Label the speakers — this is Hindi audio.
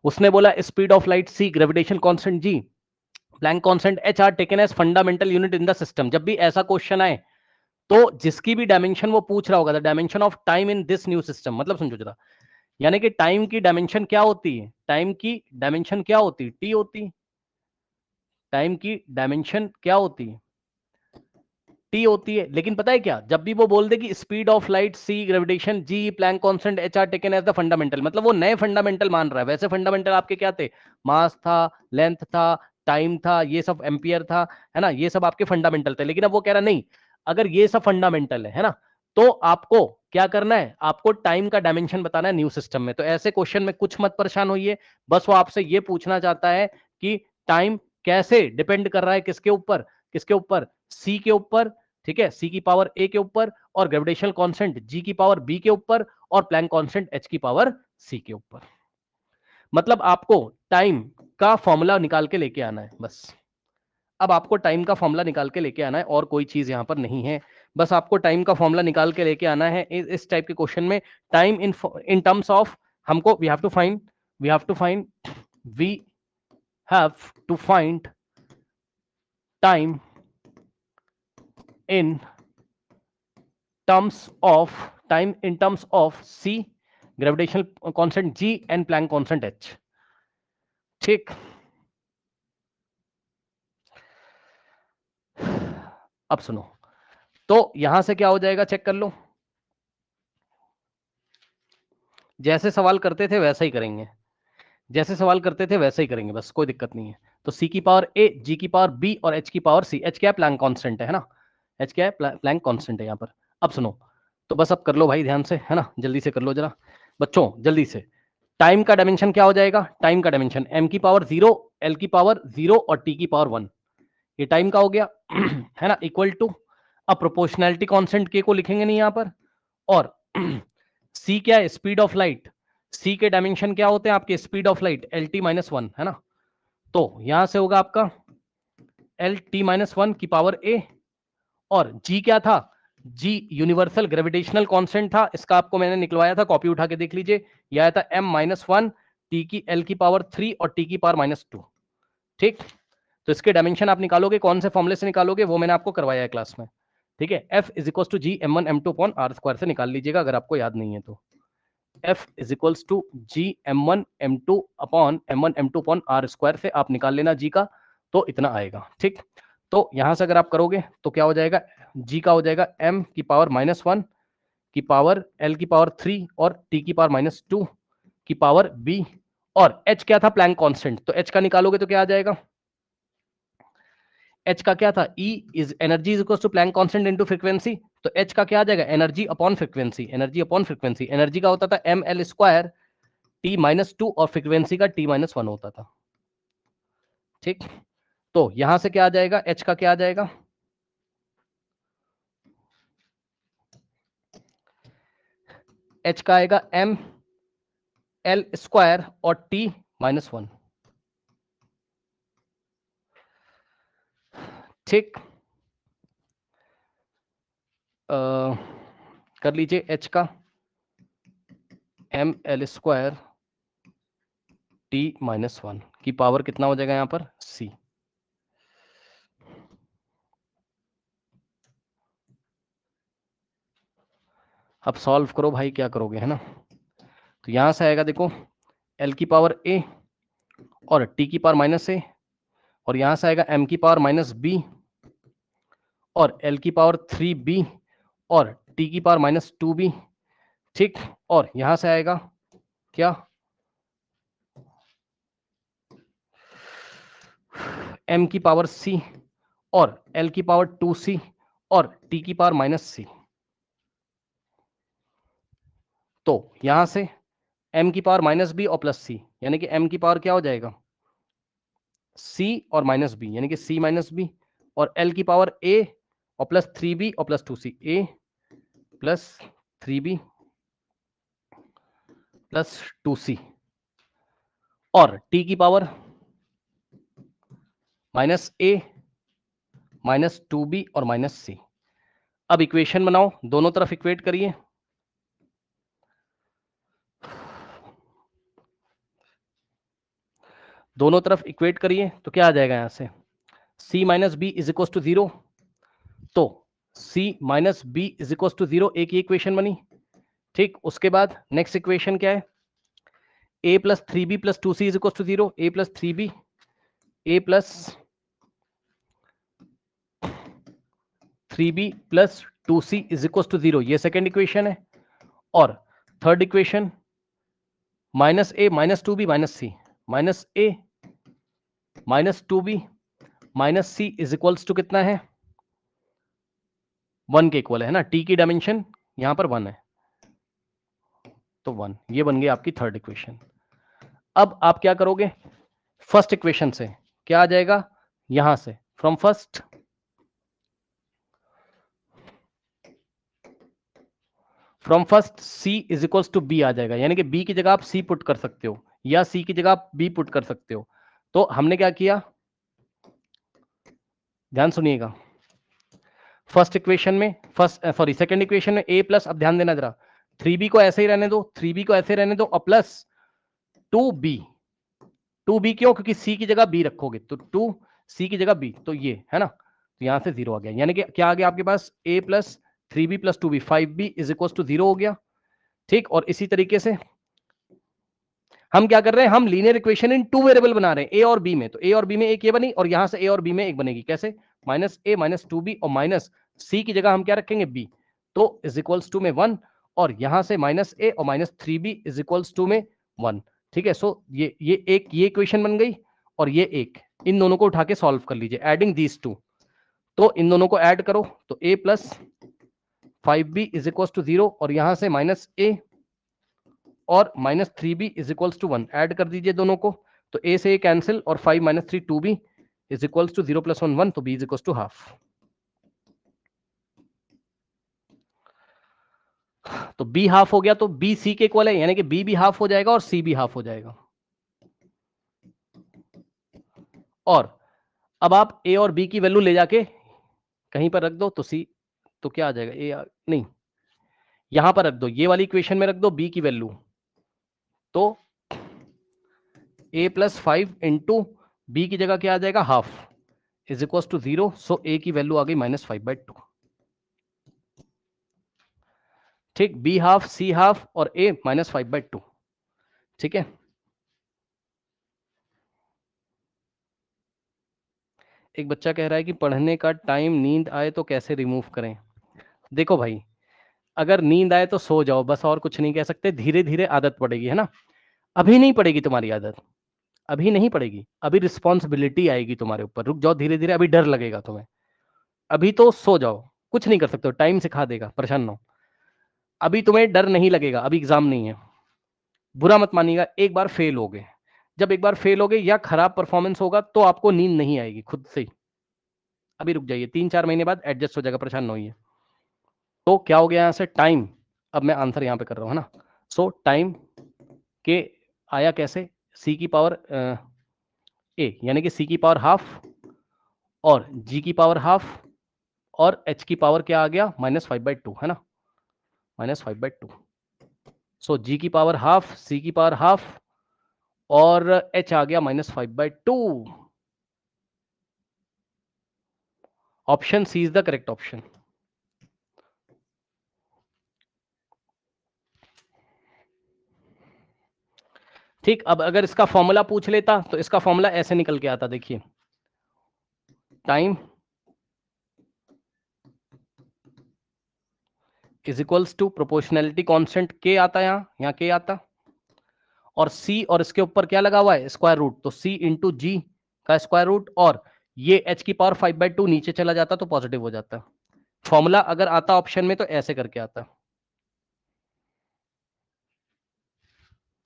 Speaker 1: उसने बोला speed of light c, gravitation constant G, Planck constant h are taken as fundamental unit in the system. जब भी ऐसा क्वेश्चन आए तो जिसकी भी डायमेंशन वो पूछ रहा होगा, the dimension of time in this new system, मतलब समझो जरा, यानी कि टाइम की डायमेंशन क्या होती है, टाइम की डायमेंशन क्या होती है, टी होती है। टाइम की डायमेंशन क्या होती है, टी होती है। लेकिन पता है क्या, जब भी वो बोल दे कि speed of light c, gravitation G, Planck constant h are taken as the fundamental, मतलब वो नए फंडामेंटल मान रहा है। वैसे फंडामेंटल आपके क्या थे, मास था, लेंथ था, टाइम था, ये सब एम्पियर था, है ना, ये सब आपके फंडामेंटल थे। लेकिन अब वो कह रहा नहीं, अगर ये सब फंडामेंटल है ना, तो आपको क्या करना है, आपको टाइम का डायमेंशन बताना है न्यू सिस्टम में। तो ऐसे क्वेश्चन में कुछ मत परेशान होइए, बस वो आपसे ये पूछना चाहता है कि टाइम कैसे डिपेंड कर रहा है किसके ऊपर, किसके ऊपर, सी के ऊपर, ठीक है, सी की पावर ए के ऊपर, और ग्रेविटेशनल कांस्टेंट जी की पावर बी के ऊपर, और प्लैंक कांस्टेंट एच की पावर सी के ऊपर। मतलब आपको टाइम का फॉर्मूला निकाल के लेके आना है बस। अब आपको टाइम का फॉर्मूला निकाल के लेके आना है, और कोई चीज यहां पर नहीं है। बस आपको टाइम का फॉर्मूला निकाल के लेके आना है इस टाइप के क्वेश्चन में। टाइम इन टर्म्स ऑफ, हमको we have to find we have to find we have to find time in terms of time in terms of c, gravitational constant g and Planck constant h। ठीक, अब सुनो, तो यहां से क्या हो जाएगा चेक कर लो, जैसे सवाल करते थे वैसा ही करेंगे, जैसे सवाल करते थे वैसे ही करेंगे, बस कोई दिक्कत नहीं है। तो c की पावर a, g की पावर b और h की पावर c। h क्या है, प्लैंक कांस्टेंट है ना, h क्या है, प्लैंक कांस्टेंट है यहाँ पर। अब सुनो, तो बस अब कर लो भाई ध्यान से, है ना, जल्दी से कर लो जरा बच्चों, जल्दी से। टाइम का डायमेंशन क्या हो जाएगा, टाइम का डायमेंशन m की पावर 0, l की पावर 0 और t की पावर 1, ये टाइम का हो गया है ना, इक्वल टू, अब प्रोपोर्शनैलिटी कांस्टेंट k को लिखेंगे नहीं यहां पर, और c क्या है, स्पीड ऑफ लाइट, c के डायमेंशन क्या होते हैं आपके, speed of light L T minus one, है ना। तो यहां से होगा आपका एल टी माइनस वन की पावर a, और g क्या था, g यूनिवर्सल ग्रेविटेशनल कांस्टेंट था, इसका आपको मैंने निकलवाया था, कॉपी उठा के देख लीजिए, यह आया था m माइनस वन, टी की l की पावर 3 और t की पावर माइनस 2। ठीक, तो इसके डायमेंशन आप निकालोगे, कौन से फॉर्मुले से निकालोगे वो मैंने आपको करवाया है क्लास में, ठीक है। F is equal to G m one m two upon r square से निकाल लीजिएगा अगर आपको याद नहीं है तो। F is equals to G m one m two upon m one m two upon r square से आप निकाल लेना जी का, तो इतना आएगा। ठीक, तो यहां से अगर आप करोगे तो क्या हो जाएगा, जी का हो जाएगा m की पावर माइनस वन की पावर l की पावर 3 और t की पावर माइनस 2 की पावर b, और h क्या था, प्लैंक कांस्टेंट, तो h का निकालोगे तो क्या आ जाएगा, h का क्या था, E is energy is equal to Planck constant into frequency, तो h का क्या आ जाएगा, energy upon frequency, energy upon frequency, energy का होता था M L square T minus two और फ्रीक्वेंसी का टी माइनस वन होता था। ठीक, तो यहां से क्या आ जाएगा, h का क्या आ जाएगा, h का आएगा एम एल स्क्वायर और टी माइनस वन। ठीक, कर लीजिए, h का M L square T minus one की पावर कितना हो जाएगा यहां पर, c। अब सॉल्व करो भाई, क्या करोगे, है ना। तो यहां से आएगा देखो, l की पावर a और t की पावर माइनस ए, और यहां से आएगा m की पावर माइनस बी और l की पावर 3b और t की पावर माइनस 2b। ठीक, और यहां से आएगा क्या, m की पावर c और l की पावर 2c और t की पावर माइनस c। तो यहां से m की पावर माइनस बी और प्लस c, यानी कि m की पावर क्या हो जाएगा, c और माइनस b, यानी कि c माइनस बी, और l की पावर a और प्लस 3b और plus 2c, a plus 3b plus 2c, और t की power minus a minus 2b और माइनस c। अब इक्वेशन बनाओ, दोनों तरफ इक्वेट करिए, दोनों तरफ इक्वेट करिए तो क्या आ जाएगा यहां से, c minus B is equal to 0। तो c minus B is equal to 0 एक ही इक्वेशन बनी। ठीक, उसके बाद नेक्स्ट इक्वेशन क्या है, a plus 3b plus 2c is equal to 0, a plus 3b, a plus 3b plus 2c is equal to 0, ये सेकेंड इक्वेशन है। और third equation minus a minus 2b minus c, minus a minus 2b minus c is equals to कितना है, 1 के इक्वल है ना, t की डायमेंशन यहां पर 1 है, तो 1, ये बन गई आपकी थर्ड इक्वेशन। अब आप क्या करोगे, फर्स्ट इक्वेशन से क्या आ जाएगा, यहां से from first c is equals to b आ जाएगा, यानी कि b की जगह आप c पुट कर सकते हो या c की जगह आप b पुट कर सकते हो। तो हमने क्या किया, ध्यान सुनिएगा, फर्स्ट इक्वेशन में सेकंड इक्वेशन में a प्लस, अब ध्यान देना जरा, 3b को ऐसे ही रहने दो, 3b को ऐसे रहने दो, और प्लस 2b, 2b क्यों, क्योंकि c की जगह b रखोगे, तो 2c की जगह b, तो ये है ना, तो यहां से 0 आ गया, यानी कि क्या आ गया आपके पास, a plus 3b plus 2b, 5b is equal to 0 हो गया। ठीक, और इसी तरीके से हम क्या कर रहे हैं, हम लीनियर इक्वेशन इन 2 वेरिएबल बना रहे हैं, a और b में, तो a और b में एक ये बनी, और यहां से a और b में एक बनेगी, कैसे, माइनस a माइनस 2b और माइनस c की जगह हम क्या रखेंगे, b, तो इज इक्वल्स टू में 1, और यहां से माइनस a और minus 3b is equals to में 1। ठीक है, सो ये एक ये इक्वेशन बन गई, और ये एक, इन दोनों को उठा के सॉल्व कर लीजिए, एडिंग दीज टू, तो इन दोनों को ऐड करो, तो a plus 5b is equals to 0, और यहां से माइनस a और minus 3b is equals to 1, add कर दीजिए दोनों को, तो a से a कैंसिल, और 5 minus 3 2b is equals to 0 plus 1 1, तो b is equals to half. तो b हाफ हो गया, तो b c के इक्वल है, यानी कि b भी हाफ हो जाएगा और c भी हाफ हो जाएगा। और अब आप a और b की वैल्यू ले जाके कहीं पर रख दो, तो c, तो क्या आ जाएगा, नहीं, यहां पर रख दो, ये वाली इक्वेशन में रख दो b की वैल्यू, तो a प्लस 5 इंटू बी की जगह क्या आ जाएगा, half, is equal to 0, so a की वैल्यू आ गई -5/2। ठीक, b हाफ, c हाफ और a -5/2। ठीक है, एक बच्चा कह रहा है कि पढ़ने का टाइम नींद आए तो कैसे रिमूव करें। देखो भाई, अगर नींद आए तो सो जाओ, बस, और कुछ नहीं कह सकते, धीरे धीरे आदत पड़ेगी, है ना, अभी नहीं पड़ेगी तुम्हारी आदत, अभी नहीं पड़ेगी, अभी रिस्पॉन्सिबिलिटी आएगी तुम्हारे ऊपर, रुक जाओ धीरे धीरे, अभी डर लगेगा तुम्हें, अभी तो सो जाओ, कुछ नहीं कर सकते हो, टाइम सिखा देगा, परेशान ना हो, अभी तुम्हें डर नहीं लगेगा, अभी एग्जाम नहीं है, बुरा मत मानिएगा, एक बार फेल हो गए, जब एक बार फेल हो गए या खराब परफॉर्मेंस होगा तो आपको नींद नहीं आएगी खुद से ही, अभी रुक जाइए, 3-4 महीने बाद एडजस्ट हो जाएगा, परेशान ना होइए। तो क्या हो गया यहाँ से, टाइम, अब मैं आंसर यहाँ पे कर रहा हूँ, है ना, सो टाइम के आया कैसे, c की पावर a, यानी कि c की पावर हाफ और g की पावर हाफ और h की पावर क्या आ गया, -5/2, है ना, -5/2, सो g की पावर हाफ, c की पावर हाफ और h आ गया -5/2। Option C is the correct option. ठीक, अब अगर इसका फॉर्मूला पूछ लेता तो इसका फॉर्मूला ऐसे निकल के आता, देखिए, time is equals to proportionality constant के आता, यहाँ के आता, और c और इसके ऊपर क्या लगा हुआ है, स्क्वायर रूट, तो c इंटू जी का स्क्वायर रूट, और ये h की पावर 5/2 नीचे चला जाता तो पॉजिटिव हो जाता। फॉर्मूला अगर आता ऑप्शन में तो ऐसे करके आता।